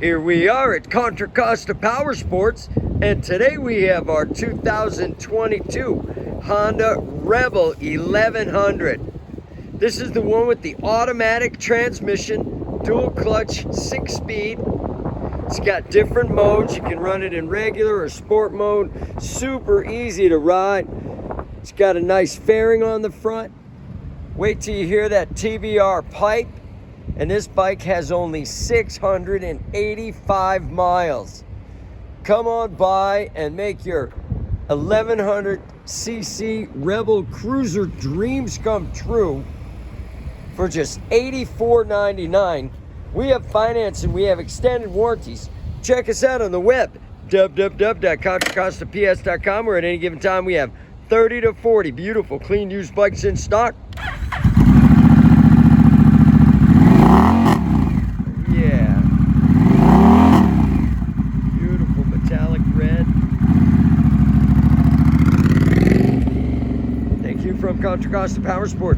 Here we are at Contra Costa Powersports, and today we have our 2022 Honda Rebel 1100. This is the one with the automatic transmission, dual clutch, 6-speed. It's got different modes. You can run it in regular or sport mode. Super easy to ride. It's got a nice fairing on the front. Wait till you hear that TBR pipe. And this bike has only 685 miles. Come on by and make your 1100cc Rebel Cruiser dreams come true for just $84.99. We have financing, we have extended warranties. Check us out on the web, www.contracostaps.com, where at any given time we have 30 to 40 beautiful, clean, used bikes in stock. Yeah. Beautiful metallic red. Thank you from Contra Costa Powersports.